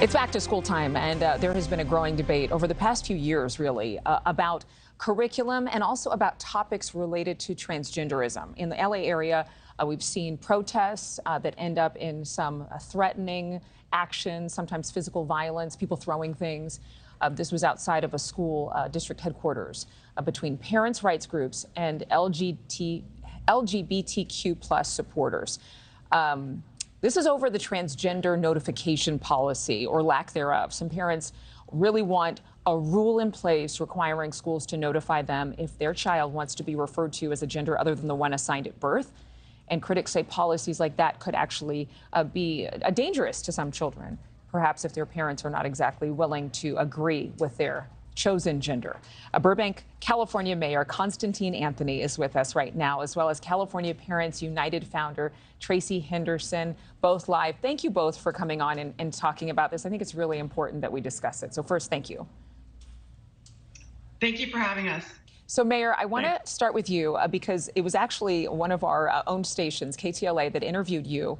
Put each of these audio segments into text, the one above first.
It's back to school time, and there has been a growing debate over the past few years, really, about curriculum and also about topics related to transgenderism. In the LA area, we've seen protests that end up in some threatening action, sometimes physical violence, people throwing things. This was outside of a school district headquarters between parents' rights groups and LGBTQ plus supporters. This is over the transgender notification policy, or lack thereof. Some parents really want a rule in place requiring schools to notify them if their child wants to be referred to as a gender other than the one assigned at birth. And critics say policies like that could actually be dangerous to some children, perhaps if their parents are not exactly willing to agree with their chosen gender. Burbank, California Mayor Konstantine Anthony is with us right now, as well as California Parents United founder Tracy Henderson, both live. Thank you both for coming on and talking about this. I think it's really important that we discuss it. So first, thank you. Thank you for having us. So, Mayor, I want to start with you because it was actually one of our own stations, KTLA, that interviewed you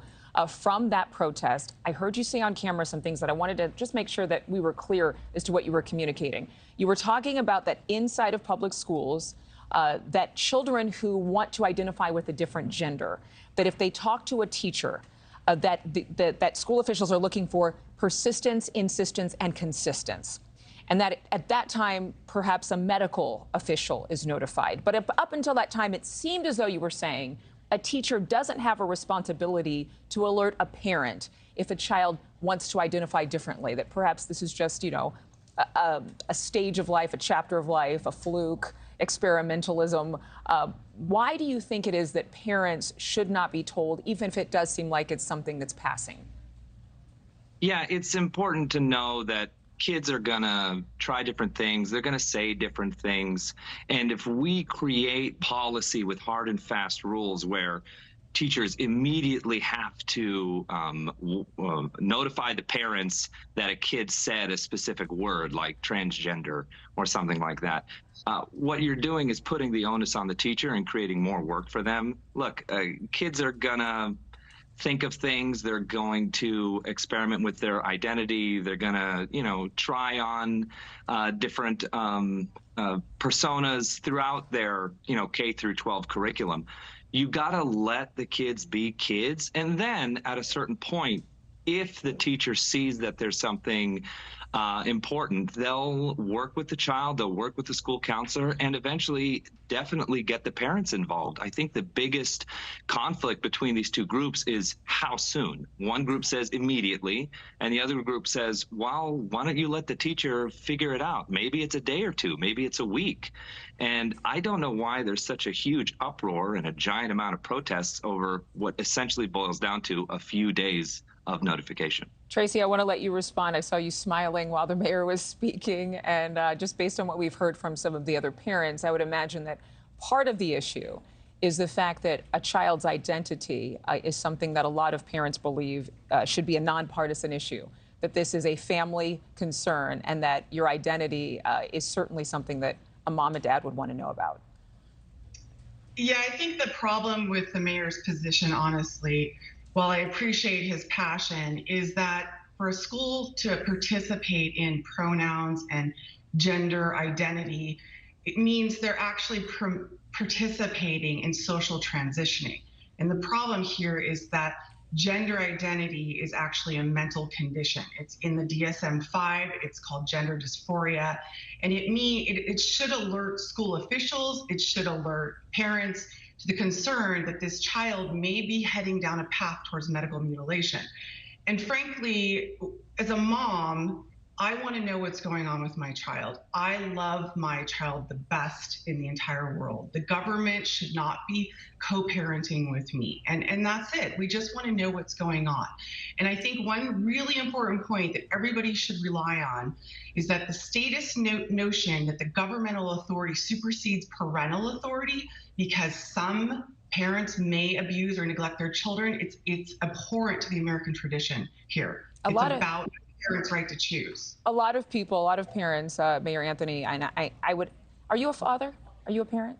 from that protest. I heard you say on camera some things that I wanted to just make sure that we were clear as to what you were communicating. You were talking about that inside of public schools, that children who want to identify with a different gender, that if they talk to a teacher, that school officials are looking for persistence, insistence, and consistence. And that at that time, perhaps a medical official is notified. But up until that time, it seemed as though you were saying a teacher doesn't have a responsibility to alert a parent if a child wants to identify differently, that perhaps this is just, you know, a stage of life, a chapter of life, a fluke, experimentalism. Why do you think it is that parents should not be told, even if it does seem like it's something that's passing? Yeah, it's important to know that kids are gonna try different things. They're gonna say different things. And if we create policy with hard and fast rules where teachers immediately have to notify the parents that a kid said a specific word like transgender or something like that, what you're doing is putting the onus on the teacher and creating more work for them. Look, kids are gonna think of things. They're going to experiment with their identity. They're going to, you know, try on different personas throughout their, you know, K through 12 curriculum. You got to let the kids be kids. And then at a certain point, if the teacher sees that there's something important, they'll work with the child, they'll work with the school counselor, and eventually definitely get the parents involved. I think the biggest conflict between these two groups is how soon. One group says immediately, and the other group says, well, why don't you let the teacher figure it out? Maybe it's a day or two, maybe it's a week. And I don't know why there's such a huge uproar and a giant amount of protests over what essentially boils down to a few days of notification. Tracy, I want to let you respond. I saw you smiling while the mayor was speaking, and just based on what we've heard from some of the other parents, I would imagine that part of the issue is the fact that a child's identity is something that a lot of parents believe should be a nonpartisan issue, that this is a family concern, and that your identity is certainly something that a mom and dad would want to know about. Yeah, I think the problem with the mayor's position, honestly, while I appreciate his passion, is that for a school to participate in pronouns and gender identity, it means they're actually participating in social transitioning. And the problem here is that gender identity is actually a mental condition. It's in the DSM-5, it's called gender dysphoria, and it should alert school officials, it should alert parents to the concern that this child may be heading down a path towards medical mutilation. And frankly, as a mom, I want to know what's going on with my child. I love my child the best in the entire world. The government should not be co-parenting with me. And that's it. We just want to know what's going on. And I think one really important point that everybody should rely on is that the status notion that the governmental authority supersedes parental authority because some parents may abuse or neglect their children, it's abhorrent to the American tradition here. It's about parents' right to choose. A lot of people, a lot of parents, Mayor Anthony, and I would, are you a father? Are you a parent?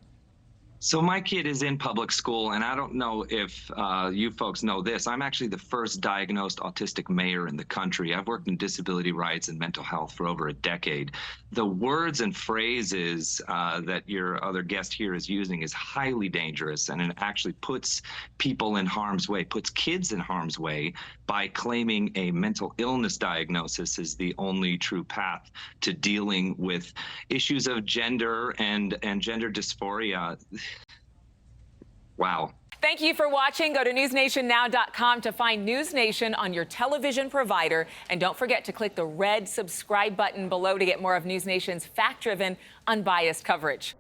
So my kid is in public school, and I don't know if you folks know this. I'm actually the first diagnosed autistic mayor in the country. I've worked in disability rights and mental health for over a decade. The words and phrases that your other guest here is using is highly dangerous, and it actually puts people in harm's way, puts kids in harm's way by claiming a mental illness diagnosis is the only true path to dealing with issues of gender and gender dysphoria. Wow. Thank you for watching. Go to newsnationnow.com to find NewsNation on your television provider. And don't forget to click the red subscribe button below to get more of NewsNation's fact-driven, unbiased coverage.